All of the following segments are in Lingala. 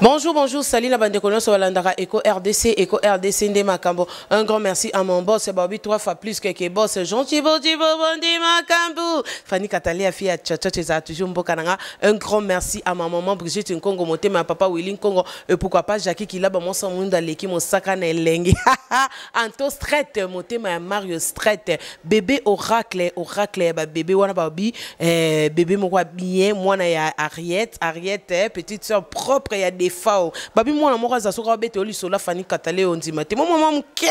Bonjour, bonjour, salut la bande de colons sur Walandara, Eco RDC Ndé Makambo. Un grand merci à mon boss, Bobby, 3 fois plus que boss, gentil, Bondi Makambo. Fanny Katali, a fille à Tchatcha, tu as toujours Mbokananga. Un grand merci à ma maman Brigitte Nkongo, mon thème, à papa Willy Nkongo, et pourquoi pas Jackie qui l'a, mon sang, mon daleki, mon sakane lengi. Anto Strait, mon thème, Mario Strait, bébé oracle, bébé wana babi, bébé moi bien, moi na Ariette, petite soeur propre, il y a des fao babi mwana moko za soka bete oli sola Fanny Katale ondima te mama mke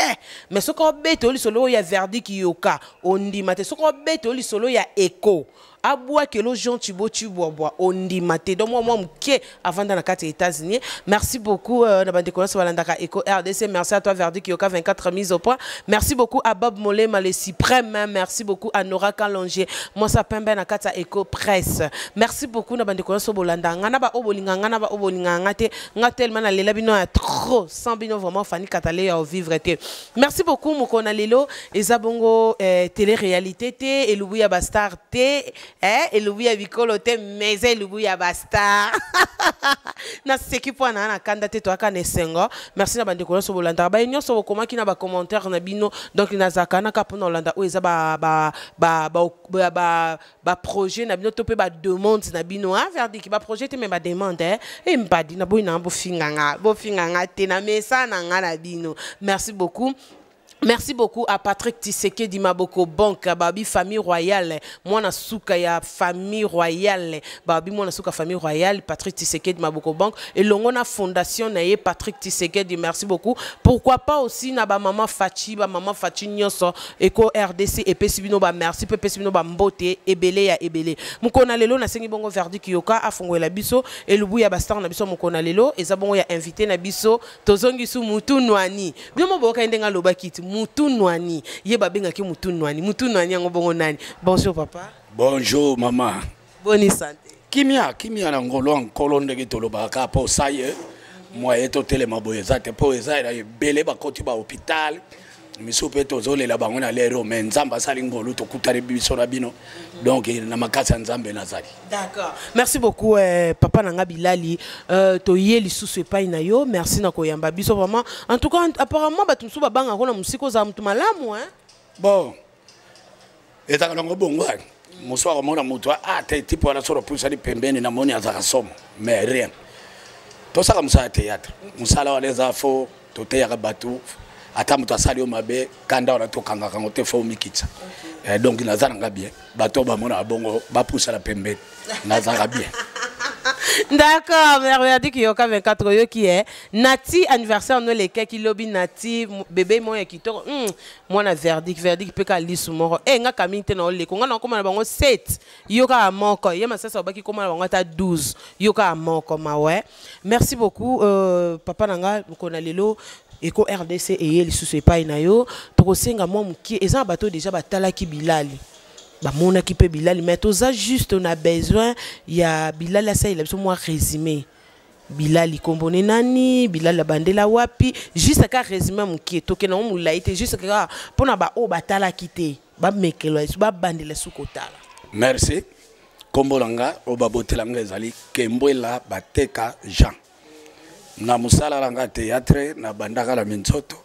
mais soka bete oli solo ya verdict yoka ondima te soka bete oli solo ya echo aboua que le gens tu bois ondima te donc moi mke avant dans la carte États-Unis. Merci beaucoup na bande connaisse Walandaka Eco RDC. Merci à toi verdict yoka 24 mises au point. Merci beaucoup à Bob Molema le suprême. Merci beaucoup à Nora Kalonge moi ça pembe na carte Eco Presse. Merci beaucoup na bande connaisse Bolanda ngana ba obolinga ngate nga tellement na lela bino ya trop sans bino vraiment Fanny Katale ya vivre te. Merci beaucoup mukona lelo ezabongo télé-réalité te elubuya bastar te elubuya bikolo te mais elubuya bastar na seki po na kanda te to aka nesengo. Merci na bande kono so bolanda ba nyo so koma ki na ba commentaire na bino donc na zakana ka pona olanda o eza ba projet na bino to pe ba demande na bino verdict ba projet te me ba demande et mbadi na boy na bo finganga te na mesa na ngana bino. Merci beaucoup. Merci beaucoup à Patrick Tiseke di Maboko Banque, Babi famille royale, moi na souka ya famille royale, Babi moi na souka famille royale, Patrick Tiseke di Maboko Banque et l'ongona fondation na ye Patrick Tiseke di merci beaucoup. Pourquoi pas aussi na ba maman Fachi nyoso Eco RDC et pesibino ba merci pe pesibino ba mbote ebele ya ebele. Mukona lelo na sengi bongo verdict yoka afongo la biso et lubu ya bastar na biso mukona lelo eza bongo ya invité na biso tozongi su mutu nwani. Bimo boka ndenga loba kiti Mutu Nwani, yeba benga ki Mutu Nwani yango bongo nani. Bonjour papa. Bonjour maman. Bonne santé. Kimia na ngolo nkolo ndenge toloba ka po saye. Moi eto tele maboye zate po ezaira bele ba koti ba hôpital. Misupe tozole la bango na lero mais nzamba sali ngolo to kutari biso na bino. Donc na makasa nzambe nazali. D'accord. Merci beaucoup papa nanga Bilali to yeli susu epai na yo. Merci na koyamba biso vraiment. En tout cas apparemment batumsu babanga kona musiko za mtu malamu Bon. Eta ngo bongo. Muswa mona mutwa te tipo ala soro pusa di pembeni na moni azaka somo. Mais rien. To saka musala théâtre. Musala wale za fo to te ya batu. Ata mutu asali mabe kanda wana to kanga kango te fo mikitsa. Donc nazana nga bien. Bato ba mona bongo ba poussa la pembeni. Nazara bien. D'accord, merveilleux qui yoka 24 yo qui est Nati anniversaire no le qui lobi Nati bébé moya qui to moi na verdict pe ka lisu moro nga kamite na ole ko nga na koma na bango 7 yoka amoko yema sasa obaki koma na bango ta 12 yoka amoko mawe. Merci beaucoup papa nanga mukona lelo Eco RDC et yeli susu epai na yo to senga mo muki eza bato déjà batalaki Bilali ba mona ki pe Bilali mais toza juste on a besoin ya Bilali asa il a besoin moi résumé Bilali kombone nani Bilali bandela wapi juste ka résumé muki to ke na mo laite juste ka pona ba o batala kité ba mekelo ba bandela sukotala. Merci kombolanga o babotelanga ezali kembwela bateka Jean na musala langa théâtre na bandaka la minzoto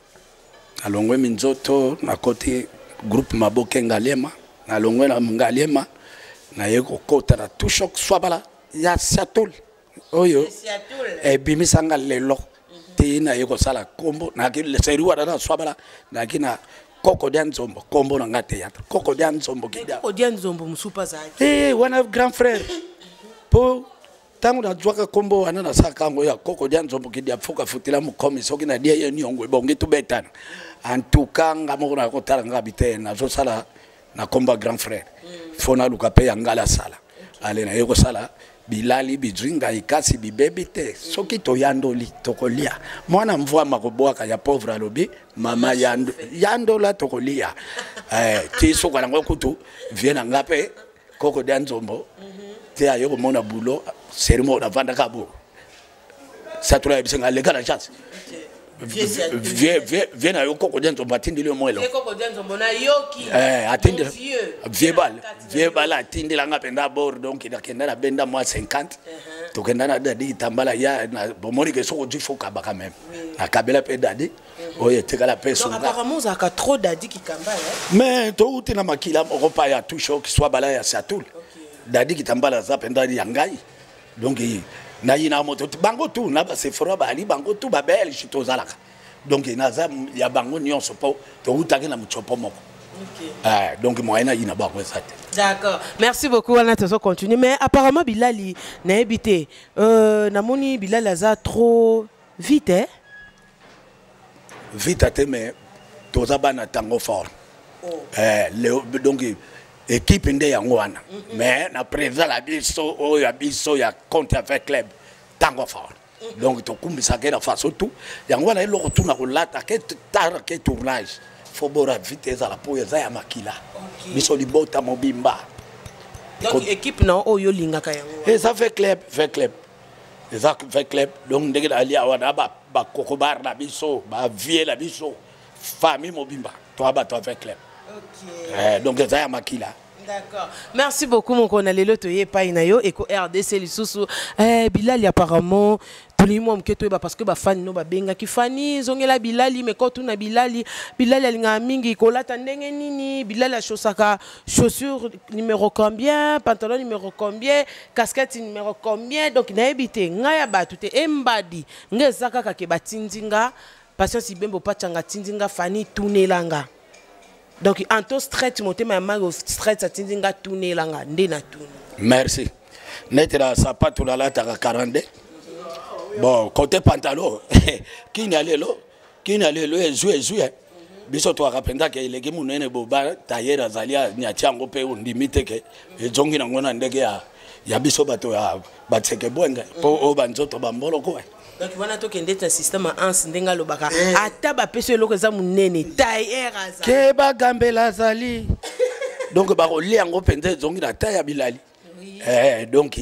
alongwe minzoto na côté groupe Maboke Ngalema na longwe na Ngalema na yeko kota na tushok swabala ya Seattle oyo bimisanga lelo te na yeko sala kombo na ki le seriwa na swabala na kina Koko Dianzombo kombo na théâtre Koko Dianzombo kidia Koko Dianzombo musupa zaki wana grand frère po tangu na jwaka kombo ana na saka ngo ya Koko Dianzombo kidia fuka futila mu komi soki na dia ye nyongwe bonge tu betana en tout cas ngamo na ko taranga bite na zo sala na komba grand frère fona luka pe yangala sala ale na yeko sala Bilali bijinga ikasi bibebi te soki to yandoli tokolia mwana mvua makoboaka ya pauvre alobi mama yandola tokolia ti soka na ngokutu viena ngape Koko Dianzombo te ayoko mona bulo serimo na vanda kabo satula bisenga le gala chance viens à Koko Dianzombo atindi le moelo Koko Dianzombo na yoki atindi vieux bal atindi la nga penda bord donc il a kenda na benda moi 50 tokenda na dadi tambala ya bomoni ke soko du foka ba quand même akabela pe dadi oye tekala pe donc apparemment ça a trop dadi qui kambala mais to uti na makila repas ya toucho qui soit bala ya satul dadi qui tambala za penda yangai donc na yina moto bango tu na ba se fora ba ali bango tu ba bel chitozalaka donc na za ya bango nyonso po to utaki na muchopo moko. Okay. Donc moi ina ba ko ça. D'accord. Merci beaucoup. On a toujours continué mais apparemment Bilali n'a habité namoni Bilal aza trop vite hein. Vite à mais toza bana tango fort. Donc équipe ndé yango wana. Mais na président la biso ya compte avec club tango fort. Donc to kumbisa ke na façon tout yango wana ilo retourna ko lata ke tar ke tournage. Fobora vitesse à la poe ya makila. Biso libota mobimba. Donc équipe non oyo lingaka yango. Et ça fait club. Et ça fait club. Donc ndenge ali awana ba kokobar na biso, ba vie la biso, famille mobimba. Toi ba toi fait club. OK. Donc ça ya makila. D'accord. Merci beaucoup mon konalelo toye pa inayo eko RDC lisusu Bilali apparemment tous les mois mketo parce que ba fan no ba benga ki fani zongela Bilali mais quand on a Bilali alinga mingi kolata ndenge nini Bilali a chaussure numéro combien pantalon numéro combien casquette numéro combien donc na ebité ngaya ba tout embadi ngezaka ka ke batindinga patience ibembo pachanga tindinga fani tunelanga. Donc, en tout stress, monter ma main au stress, ça tient à tourner là, ndena tourner. Merci. N'était ça pas tout là, t'as 40. Bon, côté pantalon, qui n'allait là, jouer. Biso to akapenda ke ileki munene boba tayera zalia nyachango pe undimite ke ejongi na ngona ndege ya biso bato ya batseke bwenga po obanzoto bambolo ko. Donc voilà to kende un système en ndenga lobaka ata ba peso eloko za munene tayera za ke ba gambela zali donc ba ko liango penze zongi na taya Bilali donc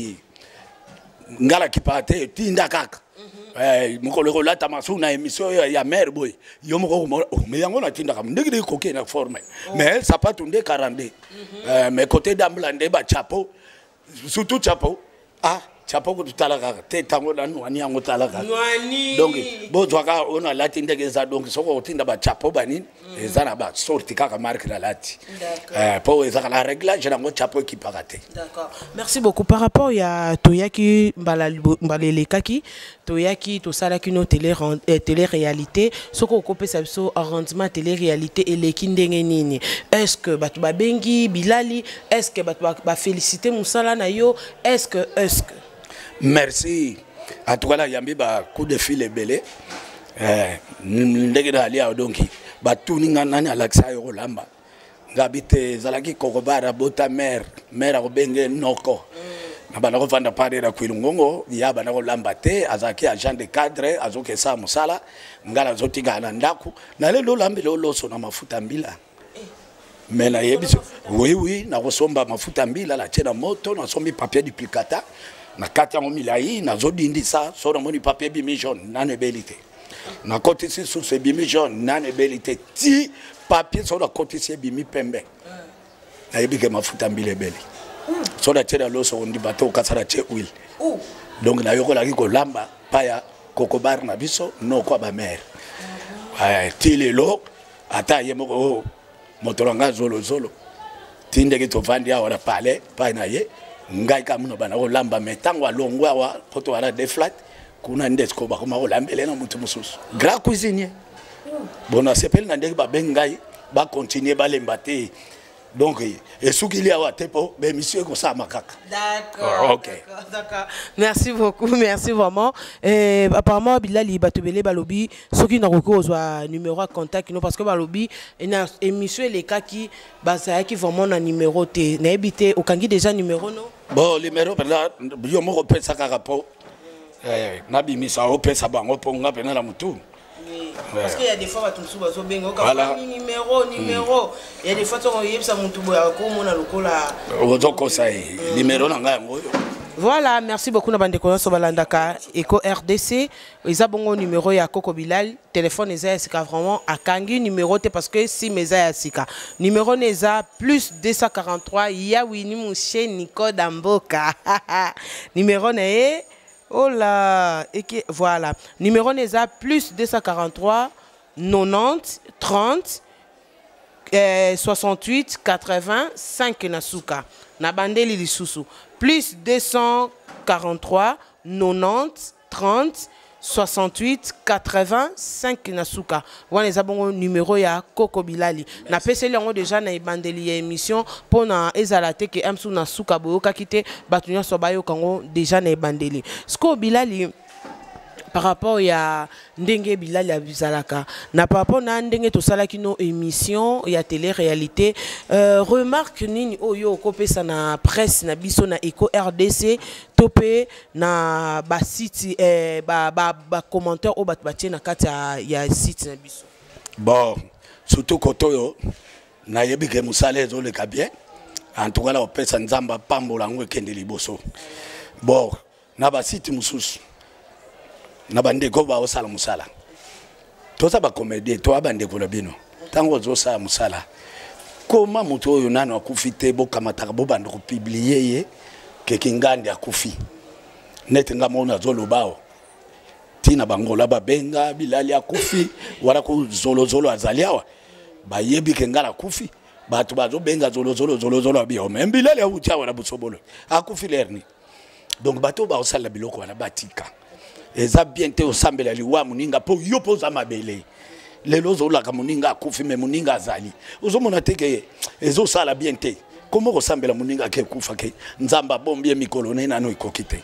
ngala kipate tinda kaka mukolo lata masuna émission ya mère boy yo moko mais yango na tinda kam ndigi ko ke na forme mais ça pas tunde 42 mais côté d'amblande ba chapeau surtout chapeau chapeau ko tutalaka te tango na nwani yango talaka donc bo zwaka ona lati ndege za donc soko tinda ba chapeau banini ezana ba sorti kaka marque la lati pour ezaka la réglage na ngo chapeau qui parate. D'accord. Merci beaucoup par rapport ya toyaki mbalele kaki toyaki to sala kino télé réalité soko kopesa biso arrangement télé réalité et les kindenge nini est-ce que batu ba bengi Bilali est-ce que batu ba féliciter musala na yo est-ce que merci à toi là yambi ba coup de fil belé ndege na alia donki ba tuninga nani alaksa yo lamba ngabite zalaki kokobara bota mère ko benge noko na bana ko vanda pare na kwilungongo ya bana ko lamba te azaki agent de cadre azoke sa musala ngala zotinga na ndaku na lelo lambelo loso na mafuta mbila mais na yebiso oui na kosomba mafuta mbila la tena moto na sombi papier duplicata na kati yango milai na zodindisa so na moni papier bimi jaune na nebelité na côté ci sous ce bimi jaune na nebelité ti papier so na côté ci bimi pembe na yebike mafuta mbile beli so na tena loso ndi bato kasara che huile donc na yoko la ko lamba paya kokobar na biso no kwa ba mère ti lelo ata yemoko motoranga zolo tinde ke to vandi ya ora pale pa na ye ngai ka muno bana ko lamba metango alongwa wa poto wala de flat kuna ndesko ba ko ma ko lambele na mutu mususu grand cuisinier bona sepel na ndeki ba bengai ba continuer ba lembate donc et ce qu'il y a tepo ben monsieur ko sa makaka. D'accord. OK. D'accord. Merci beaucoup, merci vraiment. Apparemment Bilali batubele balobi soki na roko ozwa numéro à contact non parce que balobi ena émission les cas qui basa qui vraiment na numéro te na habité okangi déjà numéro non. Bon numéro pela yo moko pesa ka rapport na bimisa o pesa bango ponga pena la mutu. Parce qu'il y a des fois tu souba bengo ka numéro il y a des fois tu yebisa mutu boya ko mona lokola ozoko sai numéro na nga ngoyo. Voilà, merci beaucoup na bande kono so balandaka Eko RDC eza bongo numéro ya Koko Bilal téléphone eza sika vraiment akangi numéro te parce que si meza ya sika numéro neza plus 243 ya wini mushe Nico Damboka numéro na Oh là, et que, voilà. Numéro NESA plus 243 90 30 68 80 5 Nasuka. Nabandeli lisusu. Plus 243 90 30 68 80 5 Nasuka. Wana ezabongo numéro ya Coco Bilali. Na peseli yango déjà na ibandeli ya émission pour na ezalate ke amsu Nasuka boyoka kite batunya sobayo kango déjà na ibandeli. Sko Bilali par rapport à ndenge Bilali abizalaka na par rapport na ndenge to salaki no émission ya télé-réalité remarque nini oyo kopesa na presse na biso na Eco RDC topé na ba site ba commentaire o batbatie na kati ya site na biso. Bon, surtout kotoyo na yebi ke musale zo le bien. En tout cas la opesa nzamba pambola ngo kende liboso. Bon, na ba site mususu na bandeko ba osala musala toza ba comédie to abandeko na bino tango zo sa musala koma muto oyo nano akufite bo kamataka bo bando ko publier ye ke kingandi akufi net ngamona zo lobao tina bangola ba benga Bilali akufi wala ko zolo zolo azaliawa ba yebi ke ngala akufi batu bazo benga zolo zolo abio même Bilali awutia wala busobolo akufi lerni donc bato ba osala biloko wana batika eza bien te osambela liwa muninga po yo poza mabele lelo zo la muninga akufi me muninga azali uzomona teke ezo sala bien te komo osambela muninga ke kufa ke nzamba bombie mikolo na no ikokite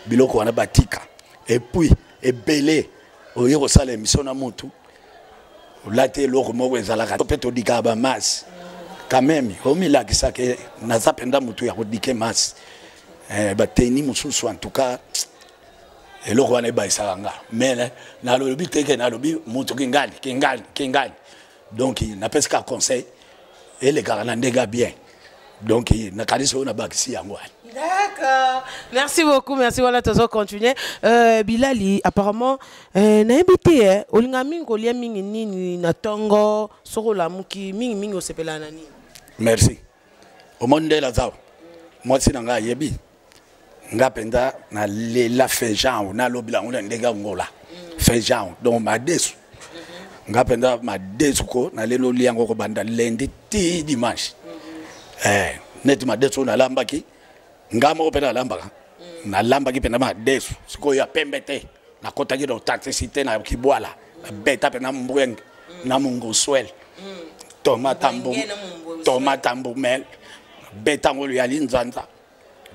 biloko wana batika et puis ebele oyo ko sala émission na mutu olate loko moko ezalaka peto dika ba mas quand même homila kisake na zapenda mutu ya kodike mas bateni mususu en tout cas et le roi n'est pas isaranga mais na lobi teke na lobi mutu kingali donc il n'a pas qu'à conseil et les gars n'endega bien donc na kaliso na bakisi yango. D'accord, merci beaucoup, merci. Voilà, tu vas continuer. Bilali apparemment na habité olinga mingo lia mingi nini na tongo soko la muki mingi osepela nani. Merci au monde de la zao moi si nanga yebi nga penda na la fejan na lobila on ndega ngola fejan donc ma desu nga penda ma desu ko na lelo liango ko banda lundi ti dimanche net ma desu na lambaki nga mo penda lambaka na lambaki penda ma desu siko ya pembete na kota gido taxi cité na kibwala beta penda mbweng na mungo swel tomata mbu mel beta ngolo ya linzanza.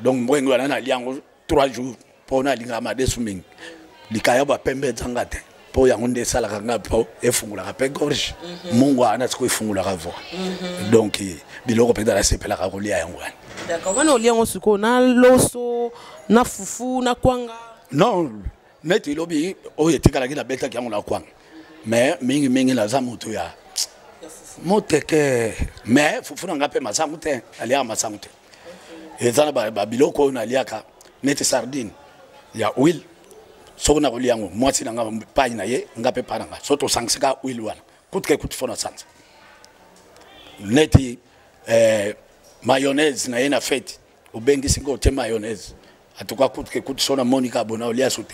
Donc moi ngwana na liango 3 jours pour na linga ma desuming likaya ba pembe zangate po ya ngonde sala kanga po efungula ka pe gorge mungu ana siko efungula ka vo donc biloko penda la sepela ka kolia yangwana. D'accord, wana oliango siko na loso na fufu na kwanga non neti lobi o yetikala kila beta kyango na kwanga mais mingi la zamuto ya moteke mais fufu na ngape masangu te alia masangu te. Et ça ba biloko na liaka nete sardine ya huile so na liango moi si nga pa na ye ngape paranga soto sangsika huile wana kutke kutfona sansa neti mayonnaise na yena fete ubengi singo te mayonnaise atuka kutke kutsona monica bona olia sote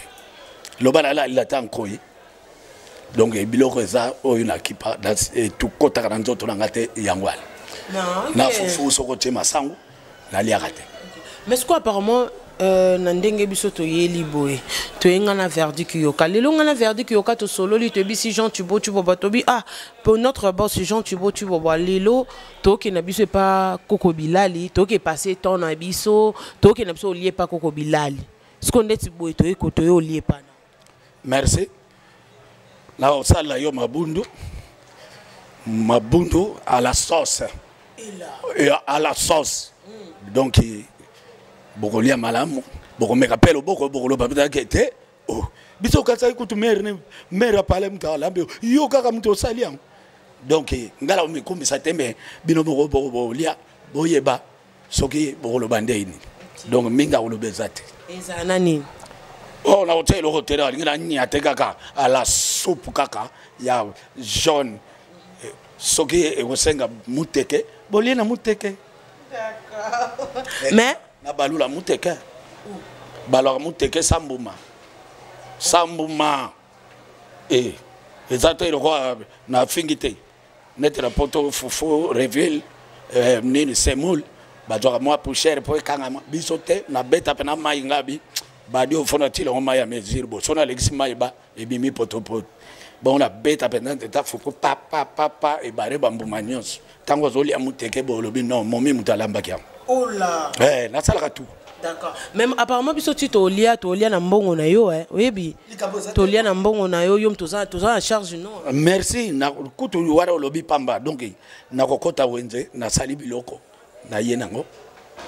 lobala la tankoi donc biloko za oyo na kipa that's tout kota kana nzoto na ngate yangwala na fufu soko te masangu na liarate. Mais ce quoi apparemment nandenge biso to yeli boy to ngana verdict yoka lelo ngana verdict yoka to solo li to bisi Jean Tubo tobi ah pour notre boss Jean Tubo lelo to ke na biso pas Coco Bilali to ke passer temps na biso to ke na biso lié pas Coco Bilali ce qu'on est boy to ko to yo lié pas. Merci la osala yo mabundu à la sauce et à la sauce. Donc beaucoup lié malamu beaucoup me rappelle beaucoup le papier qui était oh biso kasa ikutu mère parler mutala yo kaka muto saliam donc ngala mi kumbisa tembe bino boko lia boyeba soki boko lo bandeni donc minga lo bezate eza nani oh na hotel ngala nyate kaka à la soupe kaka ya jaune soki ekosenga muteke bolie na muteke. Mais na balula muteke balaka muteke sambuma exacto ilikuwa na fingite nete na poto fufu reveal nini semul bazwaka mwa poussière po ekangama biso te na beta pena mai ngabi badi ofona tilo ngoma ya mesure bo sona lexi mai ba ebimi potopoto bon la beta pena ta fufu pa e bare bambuma nyonso tango zoli amuteke bo lobi non momi mutalamba kya oh là na salaka tout. D'accord. Même apparemment biso ti tolia na mbongo na yo oyebi tolia na mbongo na yo toza en charge non. Merci na kutu wara lobi pamba donc na kokota wenze na sali biloko na yenango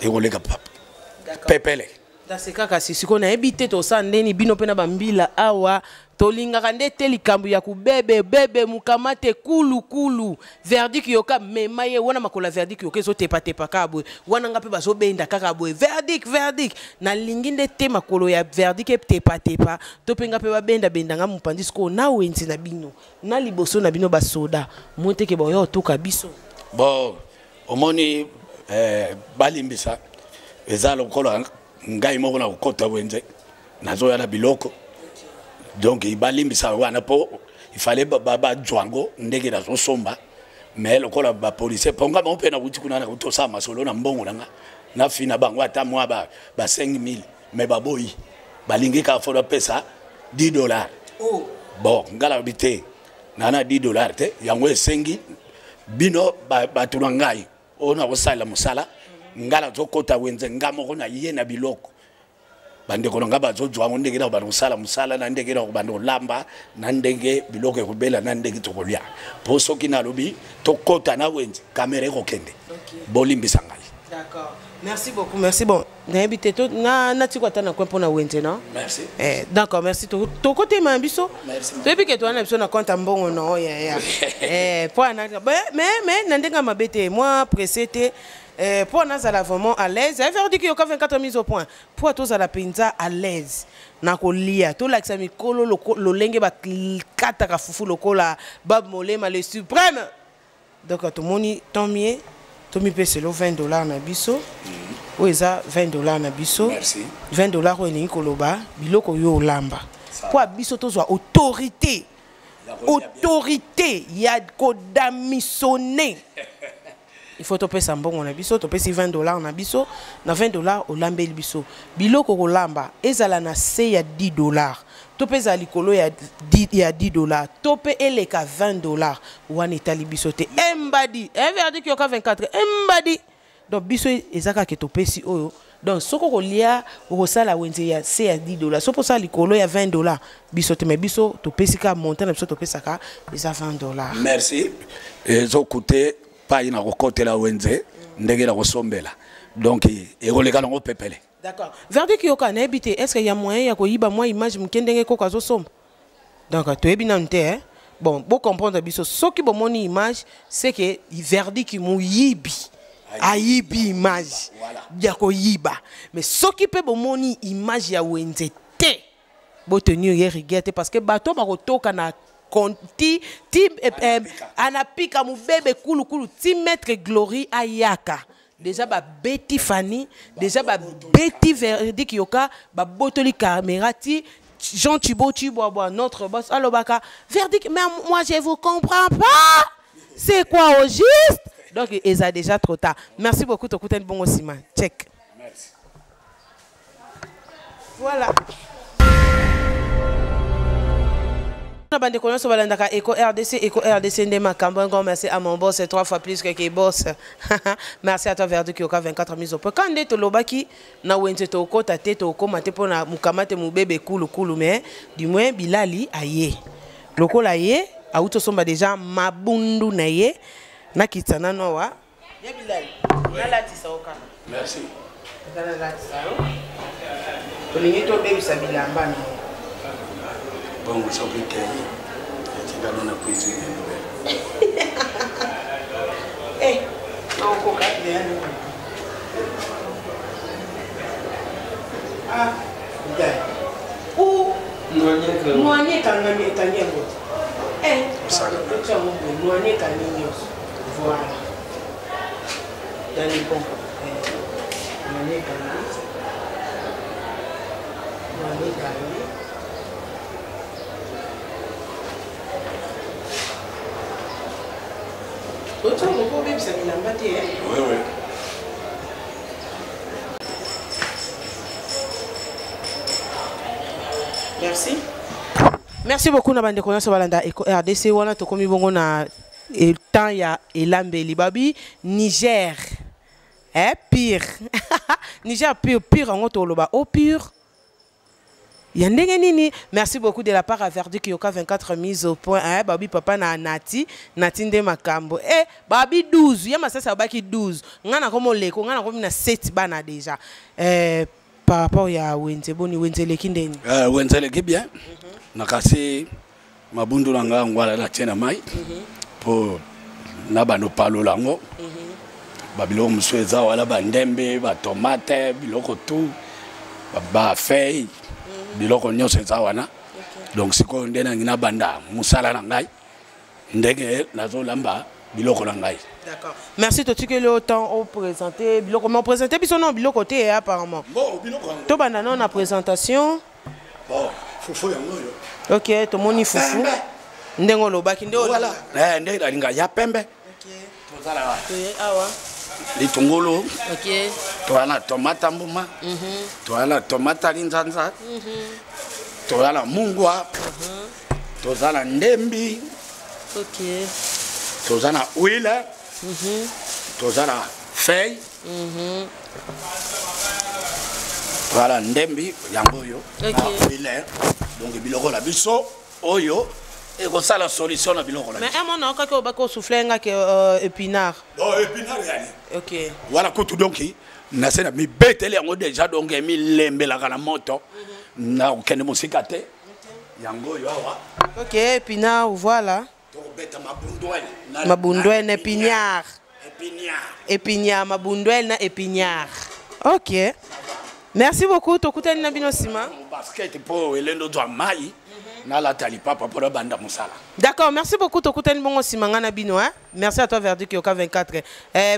ekoleka papa. Pepele. Dase kaka siko na ebite to sa ndeni bino pena bambila awa tolinga nde te likambu ya kubebe mukamate kulu verdict yoka memaye wana makola verdict yoka zo tepa kabwe wana ngape bazo benda kaka bwe verdict na lingi nde te makolo ya verdict tepa to penga pe benda nga mupandi siko na wenzi na bino na liboso na bino basoda monte ke boyo toka biso bon omoni balimbisa ezalo kola ngai moko na kokota wenze nazo ya biloko donc ibalimbisa wana po il fallait baba django ndenge na somba mais lokola ba policier ponga mo pena kuti kuna na kutosa masolo na mbongo na fina bango ata mwa ba 5000 mais baboyi balingi ka fola pesa $10 oh bon ngala bité nana $10 te yango esengi bino ba tulwangai ona kosala musala ngala zokota wenze ngamo na yena biloko bande kolonga bazojwa ndenge na bana musala na ndenge na banda olamba na ndenge biloko ekubela na ndenge tokolia po soki na lobi tokota na wenze kamera ekokende bolimbisa ngai. D'accord. Merci beaucoup. Merci bon. Na habité to na tikwata na kwempo na wenze non? Merci. D'accord, merci to côté mambiso. Merci. Depuis que toi na biso na compte mbongo non pour na mais na ndenga mabete moi pressé pour nous à vraiment à l'aise. Elle veut dire qu'il y a 24 mises au point. Pour tous à la pinza à l'aise. Na kolia. Tout l'accès mikolo lo lenge ba kataka fufu lokola bab molema le suprême. Donc tout le monde tant mieux. Tout mi pèse le $20 na biso. Oui ça $20 na biso. Merci. $20 ko ni koloba biloko yo lamba. Pour biso to zo autorité. Autorité ya kodamisonné. Il faut topé sambongo na biso, topé si $20 na biso, na $20 au lambe biso. Biloko ko lamba, ezala na se ya $10. Topé za likolo ya $10. Topé eleka $20. Wan etali biso te. Embadi, verdi ki yoka 24. Embadi. Donc biso ezaka ke topé si oyo. Donc soko ko lia ko sala wenze ya se ya $10. So pour ça likolo ya $20. Biso te me biso topé sika monter na biso topé saka eza $20. Merci. Ezo coûté pas ina kokotela wenze ndenge na kosombela donc ekoleka nango pepele. D'accord. Verdict yoka na habité est-ce qu'il y a moyen ya koyiba moi image mukendenge ko kazo somba donc to ebi na nte bon bo comprendre biso soki bo moni image c'est que verdict mu yibi ayibi image ya koyiba mais soki pe bo moni image ya wenze te bo tenir hier riguette parce que bato ba kotoka na Conti, anapika mubebe kulu ti maître Glory ayaka. Déjà ba Betty Fanny, déjà ba Betty Verdict yoka, ba botoli caméra ti Jean Thibault notre boss alobaka. Verdict mais moi je vous comprends pas. C'est quoi au juste? Donc ils a déjà trop tard. Merci beaucoup Tokuten Bongo Sima. Check. Merci. Voilà. Bande connaissance balandaka Eco RDC ndema kambo un grand merci à mon boss 3 fois plus que boss. Merci à toi Verdu qui oka 24 mises au point. Quand ndé to lobaki na wenze to kota te to komate pona mukamate mubebe kulu mais du moins bilali aye. Lokola ye auto somba déjà mabundu na ye na kitana noa. Ya bilali. Na lati saoka. Merci. Na lati sao. To lingi to bebi sabilamba no. Bon, vous savez qu'il y a une prison. Eh, on peut bien. Ah, où noyer quand même est un niveau. Eh, ça va. Noyer quand même. Voilà. Dans les bons. Noyer quand même. Oui, oui. Merci. Merci beaucoup na bande konya balanda Eco RDC wana to komi bongo na temps ya elambeli babi Niger. Pire. Niger pire en to loba au pire. Yandenge nini. Merci beaucoup de la part à Verdi Kyoka 24 mise au point. Babi papa na Nati Nde makambo. Babi 12. Yama sasa baki 12. Ngana komo leko ngana komi na 7 bana déjà. Par rapport à Wenze Boni Wenze Lekindeni. Wenze Leki bien. Nakasi mabundu langa ngwala la tena mai. Pour nabano palo lango. Babilo msweza wala bandembe ba tomate biloko tout ba feuille biloko nyose za wana. Donc siko ndena ngina banda musala na ngai. Ndenge nazo lamba biloko na ngai. D'accord. Merci de que le temps au présenter biloko comment présenter biso non biloko té apparemment. Bon biloko. To banda non na présentation. Bon, fufu yango yo. OK, to moni fufu. Ndengo lobaki ndo. Voilà. Ndenge dalinga ya pembe. OK. Tozala. Awa. Litungulu. OK. Toana tomata mbuma. Toana tomata linzanza. Toana mungwa. Tozala ndembi. OK. Tozana huile. Tozana feuille. Voilà ndembi yango yo. Huile. Donc biloko la biso oyo et ko sala solution na biloko la. Mais un moment quand on va souffler nga que épinard. Bon épinard yani. OK. Voilà ko tout donc na sena mi betele yango déjà donc mi lembela kana moto. Na okende musikate. Yango yo awa. OK, épinard voilà. Mabundouel na épinard. Épinard, mabundouel na épinard. OK. Merci beaucoup. Tokutani na bino sima. Basket pour elendo do mai na la talipa pour banda musala. D'accord, merci beaucoup Tokutani bongo sima ngana bino hein. Merci à toi Verdi Kyoka 24.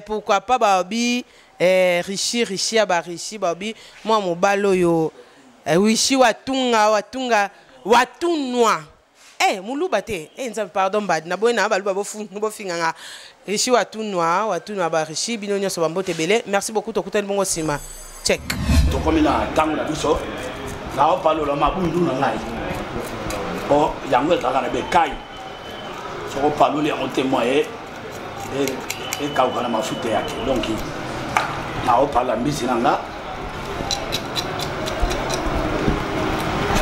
Pourquoi pas babi richi abarichi babi moi mobalo yo wishi watunga watunwa. Muluba te. Pardon bad. Na boina baluba bo finganga. Richi watunwa ba richi bino nyoso bambote bele. Merci beaucoup Tokutani bongo sima. Check. To komi na tango na biso. Na o palo la mabundu na ngai. O yango ezaka na bekai. So o palo le on témoigner et kauka na mafuta yake. Donc na o pala mbisi na nga.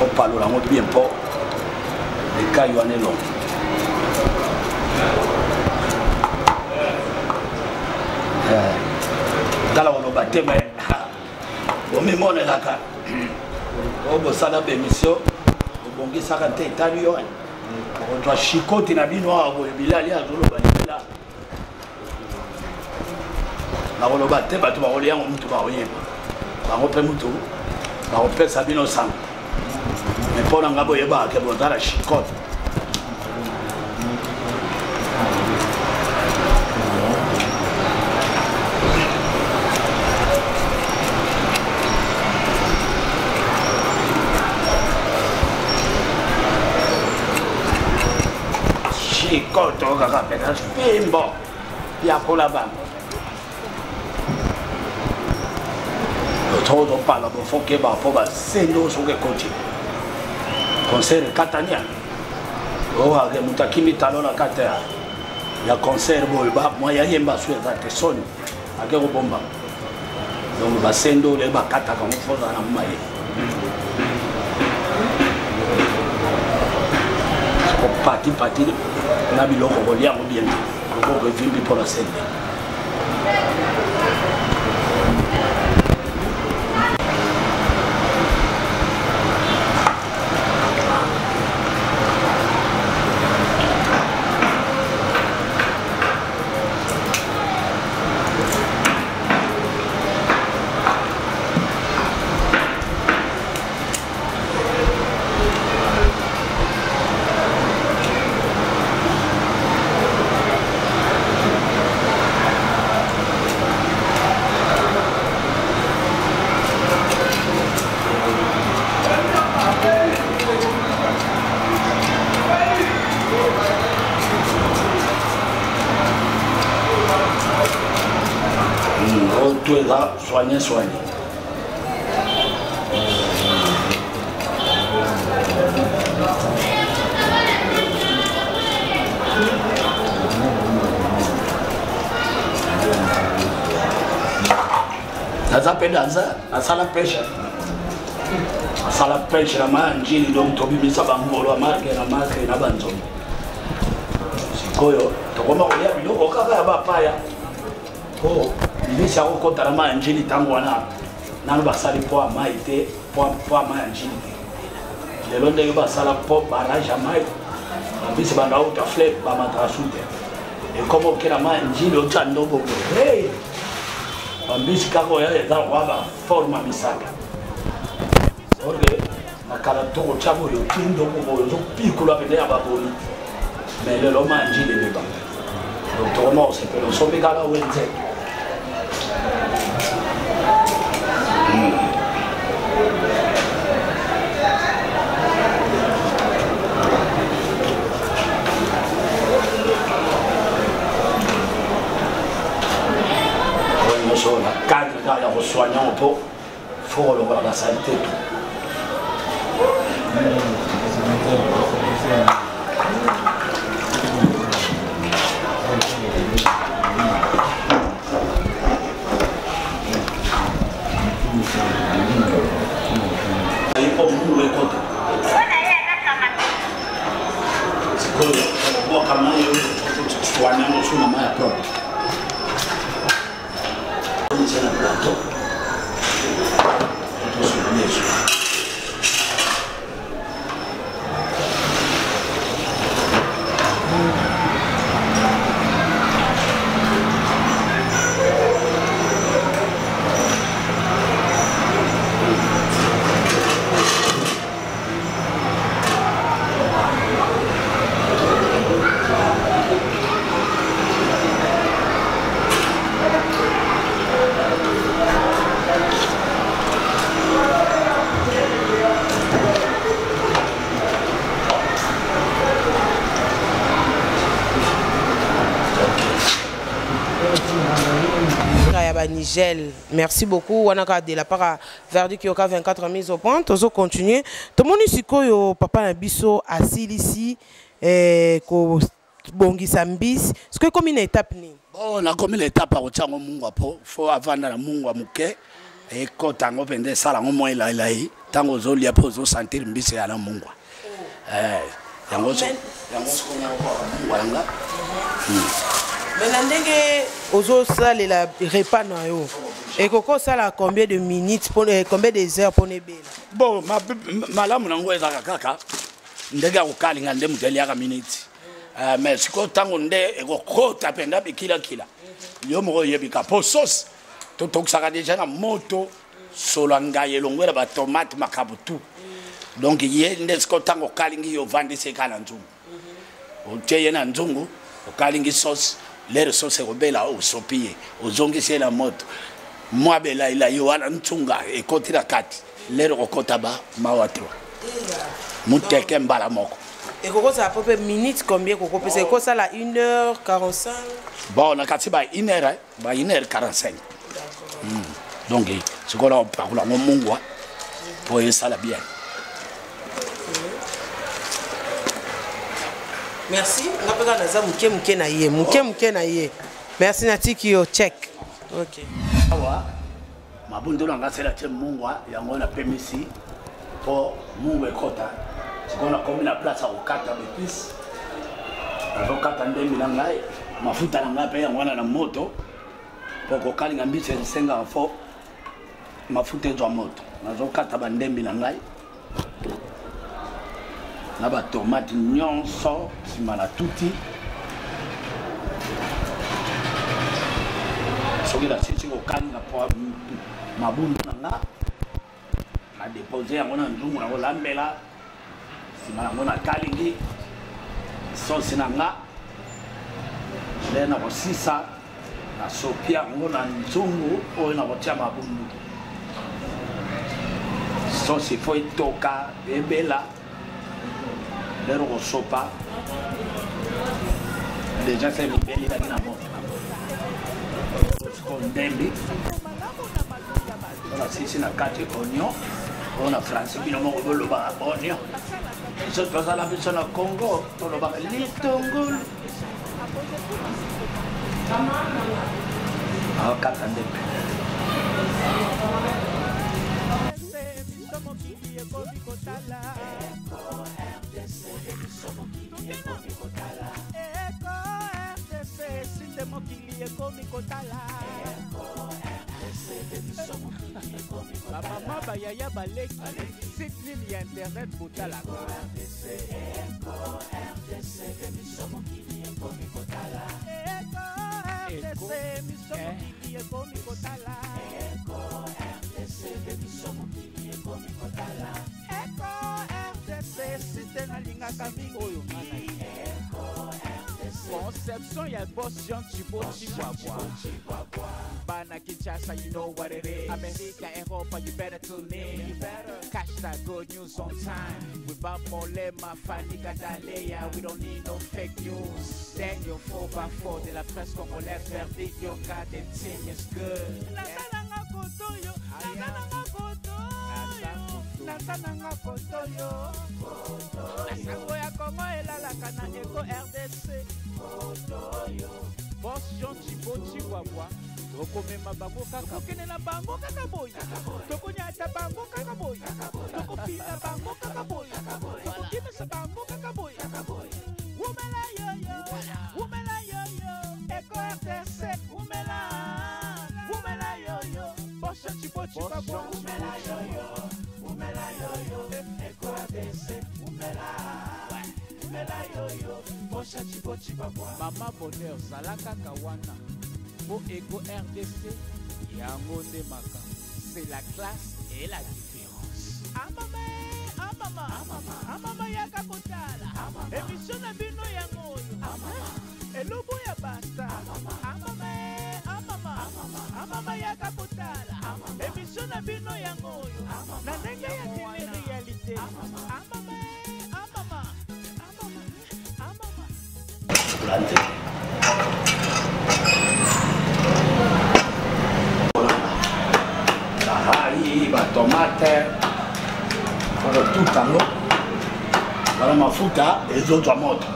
O palo la ngo bien po. Bekai wane long. Dala wono batema. Au même moment là, au bosala bémission, au bongi sakante italio, on doit chicoter na bino au bilali à zolo balibela. Na roloba te bato ba rolia mutu ba roye. Ba rope mutu, ba rope sabino sang. Mais pour nga boyeba ke bozala chicote. Koto kaka pena fimbo ya kola bamba todo pala bo foke ba po ba sendo so ke koti concert Catania o age mutakimi talola kata ya concert bo ba moya yemba sueza te soni age ko bomba donc ba sendo le ba kata ka mo foza na mai parti na biloko kolia mo bien ko vimbi pour la scène. tout est là, soigné. Naza pedanza, asala pêche. Asala pêche la manjili donc tobi bisa bangolo marque na banzo. Sikoyo, tokoma olia biloko kaka ya bapaya. Oh, bisa ko kota la manjili tango wana. Nalo basali po amaite, po manjili. Lelo ndenge basala po barrage amai. Bisa banda uta flip ba matrasute. Et comme que la manjili o chando bobo. Hey! Ambisi kako ya eza waba forma misaka. Orge nakala toko chabo yo kindo ko zo pikula bene ababoni. Mais le loma njile beba. Donc to mo se pero so bigala wenze. La cadre derrière le soignant pour la santé. Nigel, merci beaucoup. On a de la part à Verdi qui a 24 mises au point. Toujours continuer. Tout le monde ici, papa Nabiso assis ici, ko bongi sambis. Est-ce que comme une étape ni? Bon, on a comme une étape à retirer mon mungwa po. Faut avant la mungwa muke. Et quand on vende ça, on moins là là. Tant aux autres, il y a pas aux sentir mbisi à la mungwa. Yango so mungwa nga. Mais ozo sala la repas na yo. Et koko sala combien de minutes pour combien de heures pour nebe? Bon, malamu nango ezaka kaka. Ndega ukalinga ndemu teliaka minutes. Mais siko tango nde ekokota penda bikila. Yo mo yebika po sauce. To toksaka déjà na moto solanga yelongwela ba tomate makabutu. Donc yé nde siko tango kalingi yo vandi sekana nzungu. Oteye na nzungu, okalingi sauce. Les sauces rebelles au sopier, aux ongles c'est la moto. Moi, bela il a eu un tsunga et côté la carte. Les rocotaba, mawatro. Mouteke mbalamoko. Et comment ça à peu près minutes combien coco? C'est quoi ça là 1h45? Bon, on a cassé par 1h, 1h45. Donc, ce qu'on a parlé à mon mungwa pour ça la bien. Merci. Merci Natiki yo check. OK. Awa mabundula ngasela tse mungwa yango na PMC pour mungwe kota. Ce qu'on a commis la place au 4 bepis. Au 4 ndemi na ngai mafuta na ngai pe yango na moto. Pour ko kalinga mbise senga fo mafuta zo moto. Nazo 4 bandembi na ngai. Naba tomate nyonso simana tuti soki la sisi ko kanga po mabundu nanga na déposer yango na nzungu na ko lambela simana ngona kalingi sauce nanga lena ko sisa na sopia ngona nzungu o na ko tia mabundu sauce foi toka ebela. Lero ko sopa déjà c'est libéré la dynamo ko ndembi sisi na kati oignon on a français bino moko boloba oignon so tozala biso na Congo toloba litungulu kata ndepe La maman Bayaya Balek, cette ligne internet Boutala. Conception, y'a le boss Jean Chibo Chihuahua. Bana Kinshasa, you know what it is. America, Europa, you better tune in. You better catch that good news on time. We Bob Molema, Fanny Gadalea, we don't need no fake news. Daniel 4x4 de la presse congolaise, verdict, your goddamn team is good. Nasananga Kotoyo, Nasango ya Kongo elalaka na Eko RDC. Boss Jean Chibo Chihuahua, tokomema bango kaka, tokenela bango kaka boy, tokonyata bango kaka boy, tokopina bango kaka boy, tokokimisa bango kaka boy. Umela yo, Eko RDC, umela yo, Boss Jean Chibo Chihuahua, umela yo. Eko RDC, umela yo, Bocha Chihuahua. Mama Bonheur, Zalaka Kawana, pour Eko RDC, Yango Ndemaka. C'est la classe et la différence. Amama Yaka Kotala, émission na bino yango yo. Elobo ya basta. Amama Yaka Kotala, émission na bino yango yo. Na ndenge ya télé-réalité. Amama. Ba tomate para tutano para mafuta ezozwa moto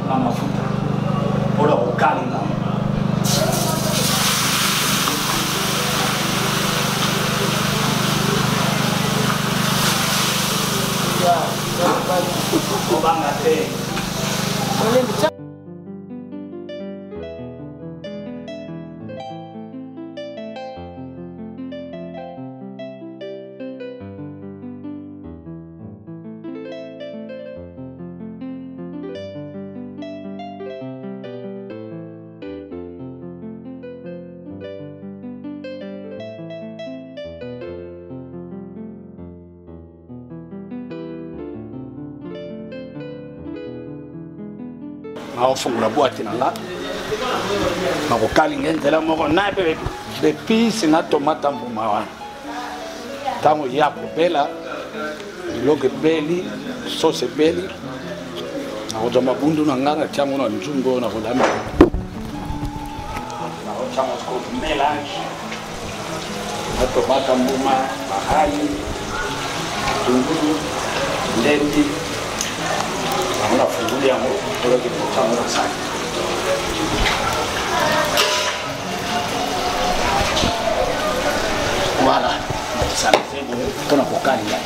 na mafuta ora kukalinga obanga te aofungula boîte nanga nakokalinga nzela moko na bepisi na tomata mbuma wana ntango ya kobela biloko ebeli sauce ebeli nakozwa mabundu na nga natiango na nzungu oyo nakolamba nakotiango mélange na tomata mbuma bahai tungulu ndendi on a fait yango pour que ça me sache voilà ça c'est bon pour la kokali là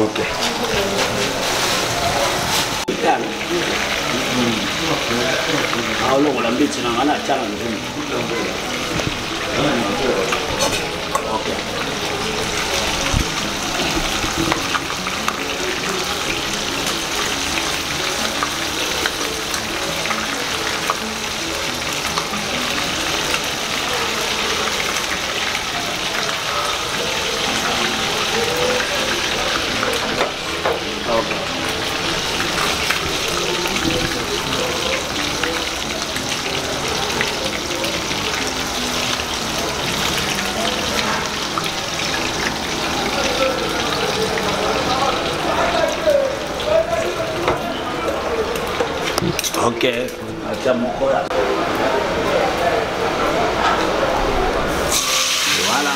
OK alors on l'a mis dans la table. OK. Ok, atia moko ya. Voilà.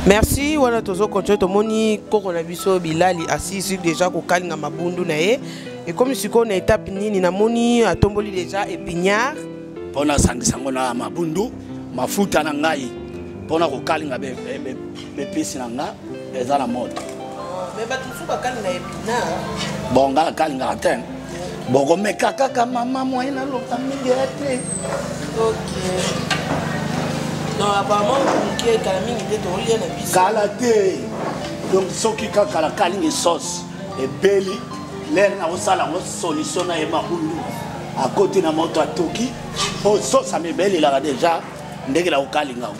Merci, wana tozo continuer tomoni koko na biso Bilali assis déjà ko kalinga mabundu na ye. Et comme si on étape nini na moni atomboli déjà épinard. Pona sangisango na mabundu, mafuta na ngai. Pona ko kalinga be pisi na nga eza na moto. Mais ba tusu ba kalinga épinard. Bonga kalinga aten. Boko meka kaka mama moyena loka mingete. OK. Non, apparemment, qui est calming, il était au lien de bis. Kalate. Donc, ce qui a la kalinga sauce et belly, l'air na osala une solution na ema hulu. À côté de moto à Toki, oh sauce à mes belly là déjà, ndenge la kalinga. OK.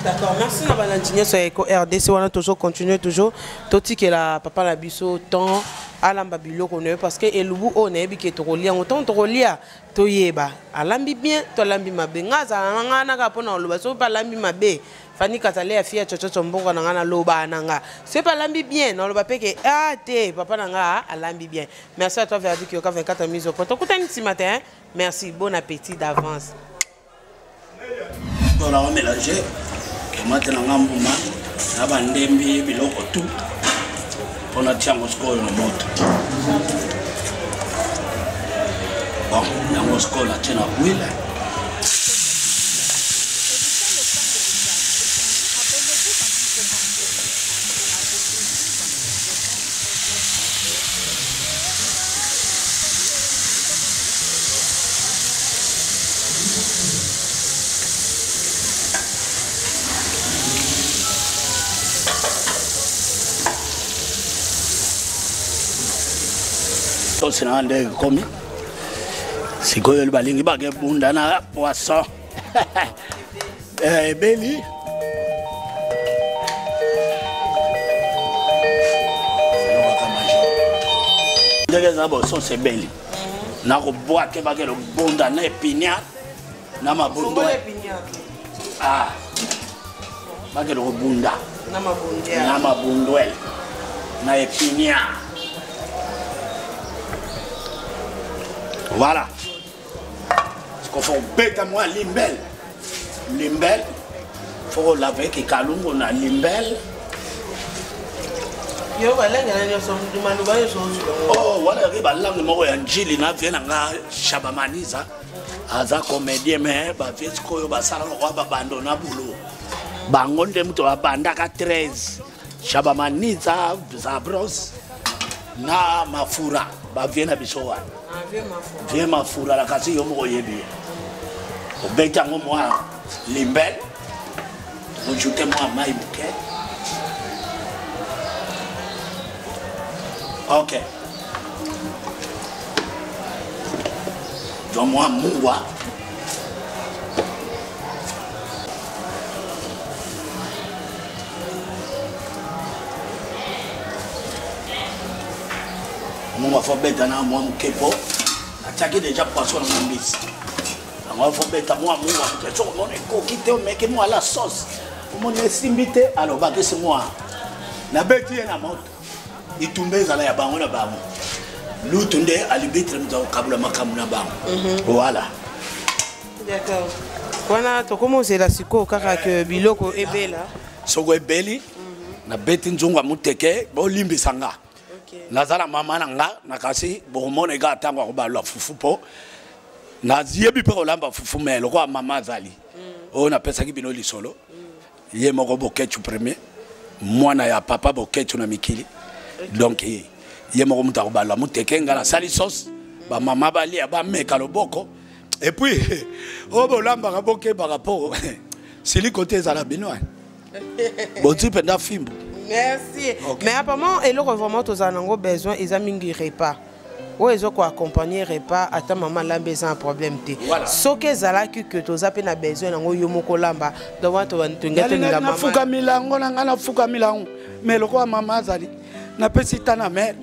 D'accord, merci na Valentine sur Eco RDC, on a toujours continué toujours. Toti que la papa la biso temps alamba biloko ne parce que elubu on est bi to rolia autant to rolia to yeba alambi bien to lambi mabe ngaza ngana ka pona loba so pa lambi mabe fani katale ya fia chochocho mbongo na ngana loba nanga c'est pas lambi bien non loba peke te papa nanga alambi bien. Merci à toi Verdi qui a 24 mise au point to kutani ce matin. Merci, bon appétit d'avance. On a mélangé tomate na ngambuma na bandembi biloko tout. On a tiens Moscou na moto. Bon, na Moscou la tiens à huile. C'est un des commis. C'est quoi le balingi bagé bundana poisson. Belly. C'est belly. Na ko bois ke bagé le bundana épinard. Na ma bundu. Ah. Bagé le bunda. Na ma bundu. Na ma bundu. Na épinard. Voilà. Ce qu'on fait bête à moi, limbel. Limbel. Il faut laver que kalung on a limbel. Yo ba lenga na nyoso ndumanu ba yoso. Oh, wala riba langue mo ya njili na vient nga Shabamaniza. Aza comédien mais ba vient ko yo ba sala ko ba bandona boulot. Bango ndem to abanda ka 13. Shabamaniza Zabros na mafura ba vient na bisowa. Viens ma fourra la casse yo mo yebi. Au betango moi limbel. Vous joutez moi maï bouquet. OK. Donc moi moua. Moi faut bête na moi mkepo. Attaquer déjà poisson dans mon bis. Alors faut bête moi peut-être mon coquille mais moi la sauce. Mon esimbité alors ba que c'est moi. Na bête na moto. Il tombait dans la bango na bango. L'outunde alibitre mzo kabla makamu na bango. Voilà. D'accord. Wana to commencer la siko kaka que biloko ebela. Soko ebeli. Na bête nzonga muteke bo limbisanga. Nazala mama nanga nakasi bomone ga tangwa ko balwa fufu po naziyebi pe kolamba fufu melo kwa mama zali o na pesa ki bino lisolo ye moko boketu premier mwana ya papa boketu na mikili donc ye moko muta ko balwa muteke ngala sali sauce ba mama bali ba meka loboko et puis o bolamba ka boke par rapport sili côté zala binoa boti penda fimbo. Merci. Okay. Mais apparemment, et le vraiment tous en besoin, ils ont mis repas. Ou ils ont accompagné repas. À ta maman là besoin un problème té. Ce que zala que tous appellent a besoin en yomoko lamba. Devant toi tu ngate la maman. Fuka milango na fuka milango. Mais le quoi maman zali. Na pesita na mère.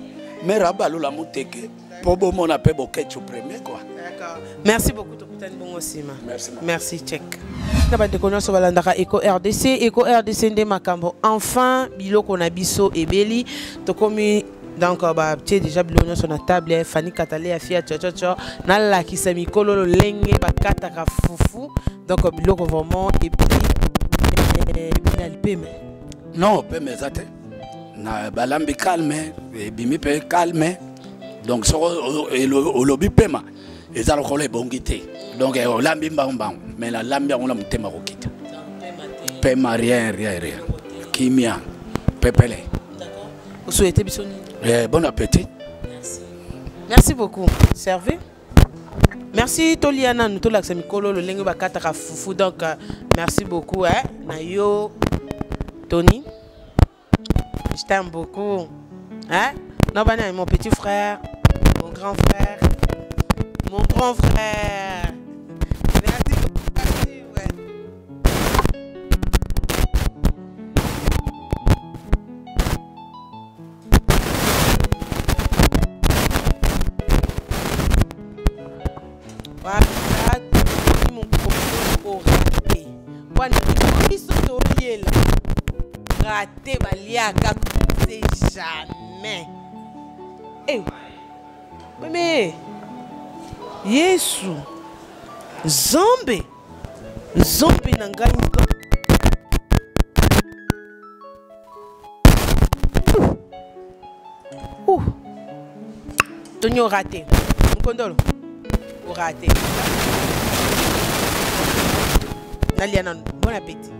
Mère abalo la muteke. Pobo mon appel boket au premier quoi. D'accord. Merci beaucoup. Merci. Merci. Check. na bandeko nyonso balandaka Eco RDC nde makambo enfin biloko na biso ebeli tokomi donc bah tu déjà biloko nyonso na table Fanny Katale afia tcho na lakisa mikolo lolenge bakataka fufu donc biloko vraiment ebeli peme non peme zate na balambi calme bimi pe calme donc so olobi pema ezalo kole bongité donc olambi mbamba mais la lambi on la mutema kokita pema rien kimia pepele. D'accord. Vous souhaitez bisoni? Bon appétit. Merci beaucoup. Servez. Merci Toliana, nous tous l'accès mikolo le lingue bakata fufu donc merci beaucoup hein. Nayo Tony. Je t'aime beaucoup. Hein? Non, mon petit frère, mon grand frère. Mon grand frère. Merci beaucoup. Ouais. Voilà, mon copain raté. Voilà, ils sont là. Raté, baliaka, c'est jamais. Eh, mais Yesu, Zombe nanganika. Tonyo raté. Mkondolo. Ou raté. Naliana, bon appétit.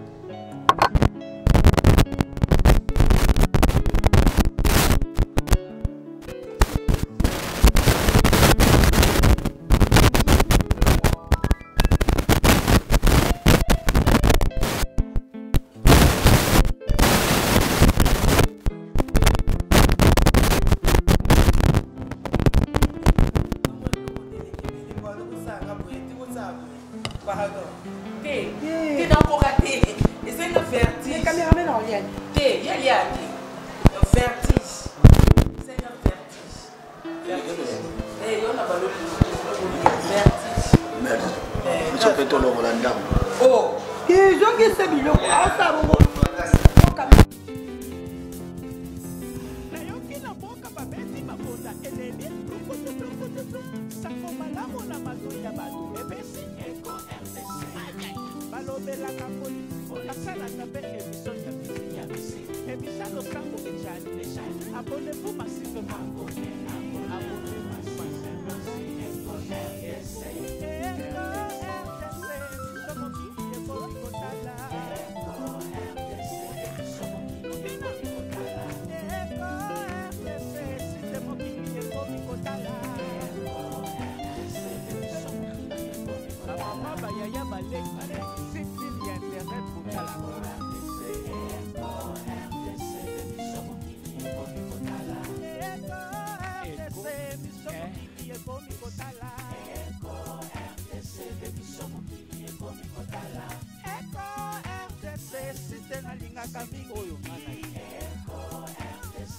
Abonnez-vous massivement.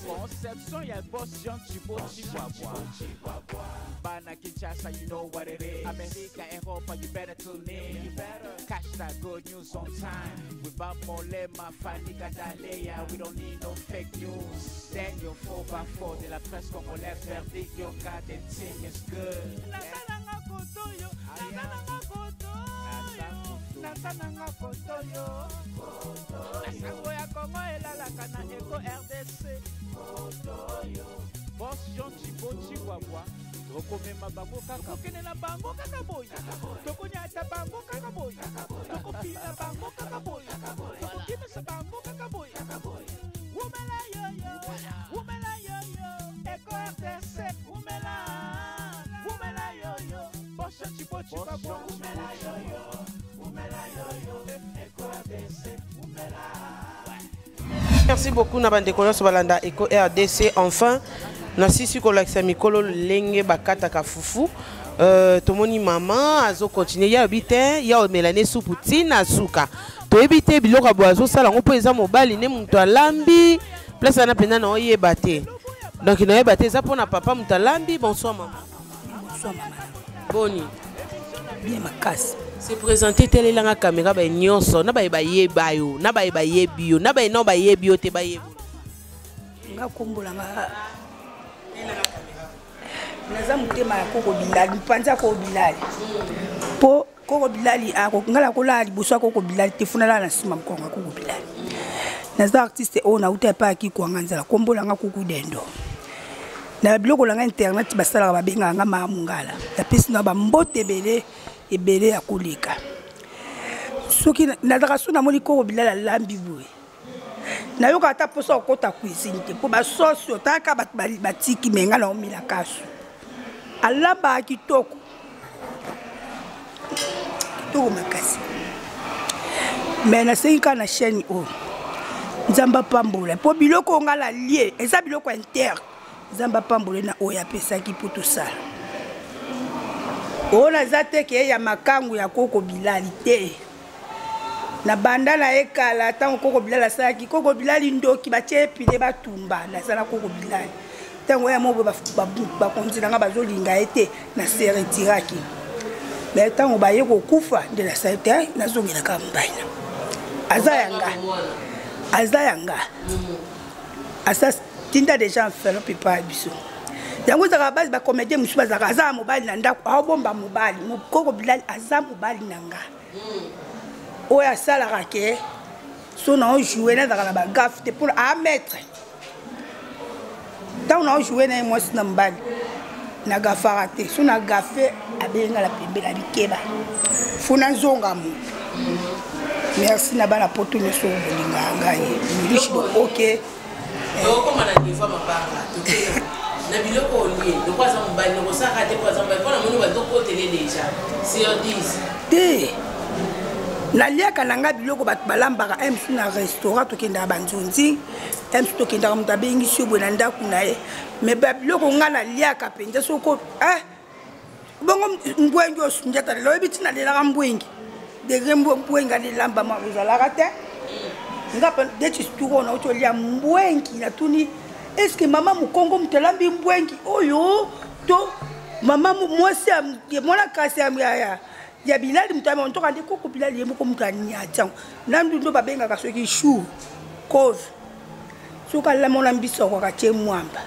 Conception, y'a boss Jean Chihuahua. Bana Kinshasa, you know what it is. America, Europa, you better tune in. You better catch that good news on time. With Bob Molema, Fanny Katale, we don't need no fake news. Then you're 4x4 de la presse congolaise, verdict, your goddamn thing is good. Boss Jean Chihuahua. Tokomema bango kaka kenela bango kaka boya tokonyata bango kaka boya tokopina bango kaka boya tokimesa bango kaka boya umela yo Eco RDC umela yo Boss Jean Chihuahua umela yo Eco RDC umela. Merci beaucoup Nabande Kolos Balanda Eco RDC enfin. Nasi suko laksa mikolo lenge bakata ka fufu tomoni mama azo continuer ya obite ya melane supu tina suka to ebite biloko boazo sala ngo po eza mobali ne muntu alambi place na pena na oyeba te donc na oyeba te za pona papa muntu alambi bonsoir maman. Bonsoir maman. Boni Bien makasi. C'est présenté télé la caméra ba nyonso na ba yeba yo na ba yebi yo na ba no ba yebi yo te ba yebu nga kombola nga naza mutema ya Koko Bilali mpanza Koko Bilali po Koko Bilali ako ngala kola liboso Koko Bilali te funala na sima mkonga Koko Bilali naza artiste o na uta pa ki ko nganzala kombola nga Kuku Dendo na biloko la nga internet basala ba benga nga mamungala ta pesi na ba mbote ebele ya koleka soki na daraso na moni Koko Bilali lambi boye na yoka ata poso okota cuisine te po ba sauce otaka batiki menga na omila kaso alamba kitoko makasi mais na senga na chaîne o nzamba pambola po biloko ngala lié eza biloko inter nzamba pambola na oya pesaki po to sala ona zate ke ya makangu ya Koko Bilali te na banda na ekala tango Koko Bilali asaki Koko Bilali ndoki batie pile batumba na sala Koko Bilali tango ya mobo ba konzina nga bazolinga ete na seretiraki mais tango ba yeko kufa de la saite na zongela ka mbaina azayanga asa tinda déjà fait le papa biso yango zaka base ba comédien musu bazaka aza mobali na ndako abomba mobali Koko Bilali aza mobali nanga oya salaka ke so na jouer na dans la gaffe te pour à mettre tant on jouer na moi na mbali na gafara te so na gaffe abenga la pembe la bikeba funa zonga mu merci na bana poto ne so bolinga ngai riche do OK donc comme on a des femmes à na biloko lié de quoi ça mbali no ça ka te quoi ça mbali pour na moni ba to côté déjà sur 10 na liaka nanga biloko bat balambaka emsu na restaurant to kenda banzonzi emsu to kenda muta bengi shubo na ndaku na e me ba biloko ngana liaka penza soko bongo mbwengi osunjata lo ebiti na lela mbwengi de rembo mbwenga le lamba ma uzala kate ngapa deti sturo na oto lia mbwengi na tuni est-ce que mama mukongo mtelambi mbwengi oyo to mama mwasi ya mwana kasi ya Bilali mutama on toka ndi Koko Bilali yemo ko mutani atang nandu ndo babenga ka soki chou cause soka la mona mbiso ko ka tie mwamba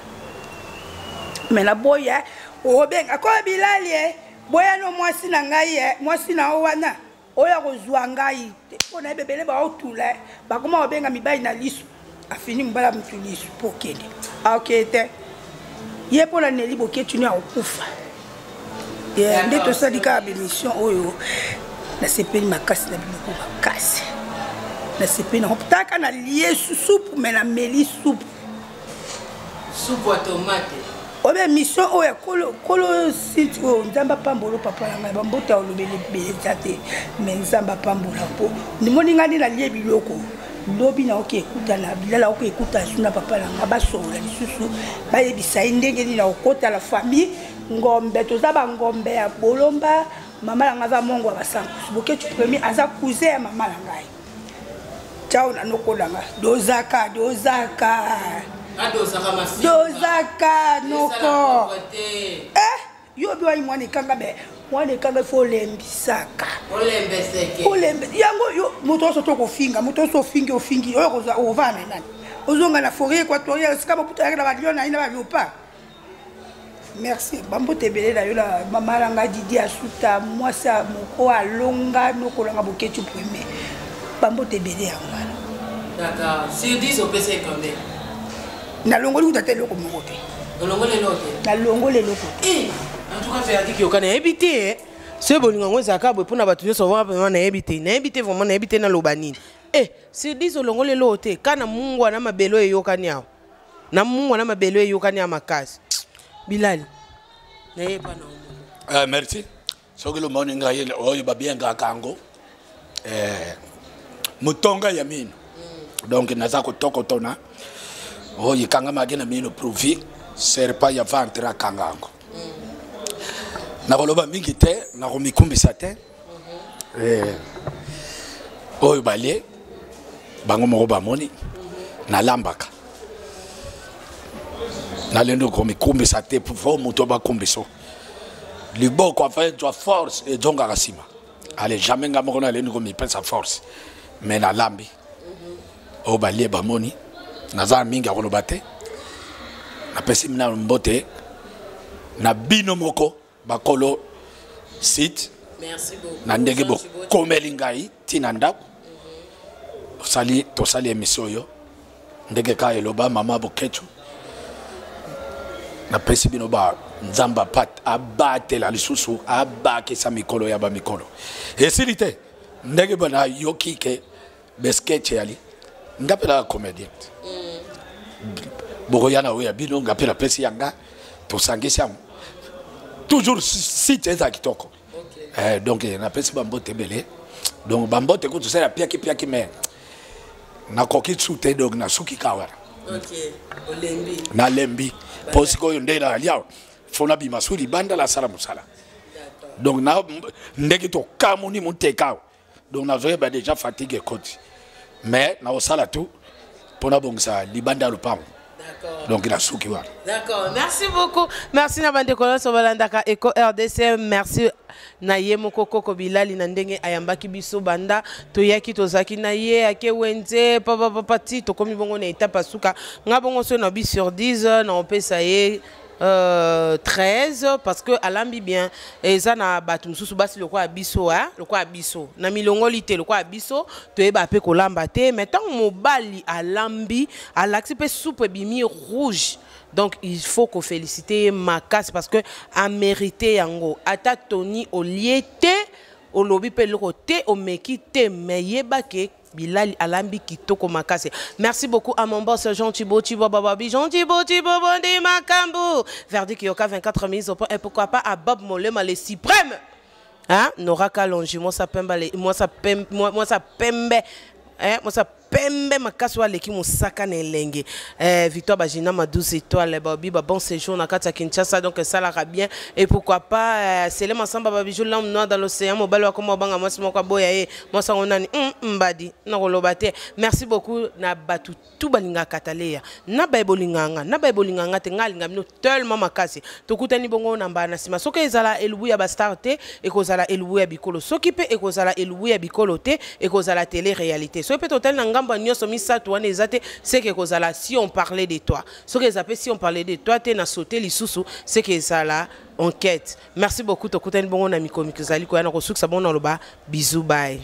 mais na boya o benga ko Bilali boya no mwasi na ngai mwasi na wana oya ko zwa ngai ko na bebele ba otula ba koma obenga mibai na lisu afini mbala mtulisu pokende akete ye pona neli boketu ni akufa nde tosalika bémission oyo nasepeli makasi na biloko makasi nasepeli na koptaka na lie supu me na meli supu à tomate obe mission oyo kolo site oyo nzamba pambolo papa na ngai bambota olobeli beleza te me nzamba pambola po ndimoni ngai na lie biloko lobi na oke ekuta na bilala oke ekuta suna papa na ngai basola lisusu bayebisa ye ndenge nini na okota la famille ngombe toza ba ngombe ya bolomba mama la ngava mongo ba sanku boketu premier aza cousin ya mama la ngai chao na nokola nga dozaka noko yo biwa imwane kanga be mwane kanga fo lembisaka olembe yango yo moto so ko finga moto so ofingi oyo koza ovana nani ozonga na forêt équatoriale sika baputa ya ba liona ina ba biopa. Merci. Bambo tebele na yo la mama langa Didi asuta moi ça moko alonga nokolanga boketu premier. Bambo tebele ya ngala. D'accord. Sur 10 au PC combien? Na longoli utate loko moko te. Longoli loko. Na longoli loko. En tout cas faire dire que okana habiter. Ce bolingo ngweza ka bo pona batu nyoso vraiment na habiter. Na habiter vraiment na habiter na lobanini. Sur 10 longoli lote kana Mungu na mabelo eyokani yao. Na Mungu na mabelo eyokani ya makasi. Bilali. Merci. Soki le morning ngaye oyo babienga kango. Mutonga ya mino. Donc naza ko tokotona. Oyo kanga magena mino prouvi serpa ya ventre kangango. Na koloba mingi te na ko mikumbisa te. Oyo bale bango moko bamoni na lambaka. Nalendo komi kumbi sate pour moto ba kumbi so liboko afin toi force et donc arasima allez jamais ngamoko aller nous mi sa force mais na lambi o balie bamoni naza mingi akoloba te napesi mina mbote na bino moko bakolo site merci beaucoup na ndenge bokomeli ngai tina ndako tosali émission yo ndenge ka eloba mama bokechu napesi bino ba nzamba pat abatela lisusu abakisa mikolo ya bamikolo esili te ndenge bana yoki ke besketch yali ngapela comédien bokoyana oya bino ngapela pesi yanga tosangisi yango toujours site eza kitoko donc napesi bambote belé donc bambote ko tosala piaki mais nakoki tsute donc nasuki kawara olembi na lembi posi ko ndela aliao fona bi masuri banda la sala musala donc na ndeki to kamuni muteka donc na zoye ba déjà fatigué côté mais na osala tout pona bongsa libanda lo pam donc la souki wa d'accord merci beaucoup merci na bande kolon so balandaka Eco RDC merci na ye moko koko bilali na ndenge ayambaki biso banda toyaki tozaki na ye ake wenze papa ti to komi bongo na étape suka ngabongo so na bi sur 10 na opesa ye 13 parce que alambi bien eza na batu mususu basi lokwa abiso lokwa abiso na milongo lité lokwa abiso toyeba pe kolamba te mais tant mobali alambi alaxi pe soupe bimi rouge. Donc il faut qu'on félicite Makas parce que a mérité yango ata Tony Oliete au lobby pe le côté au mekite meyeba ke Bilal alambi kitoko makase. Merci beaucoup à mon boss Jean Thibaut Bababi Jean Thibaut Bondi Makambu. Verdict Yoka 24 mises au point et pourquoi pas à Bob Molema les suprêmes. Hein? Nora Kalonji moi ça pembe moi ça pembe moi ça pembe makaswa leki musaka na elenge Victoire Bagina ma 12 étoiles babi ba bon séjour na kata Kinshasa donc ça la bien et pourquoi pas c'est les ensemble babi jour l'homme noir dans l'océan mobile comme banga moi moko boya e moi ça on ani mbadi na kolobate merci beaucoup na batu tout balinga kataleya na baibolinganga te ngalinga mino tellement makasi tokutani bongo na mbana sima soki ezala elubu ya ba star te ekozala elubu ya bikolo soki pe ekozala elubu ya bikolo te ekozala télé réalité so pe total na c'est que si on parlait de toi. Si on parlait de toi, tu as sauté les sous c'est que ça là enquête. Merci beaucoup. Tu as bon ami comique. Bisous, bye.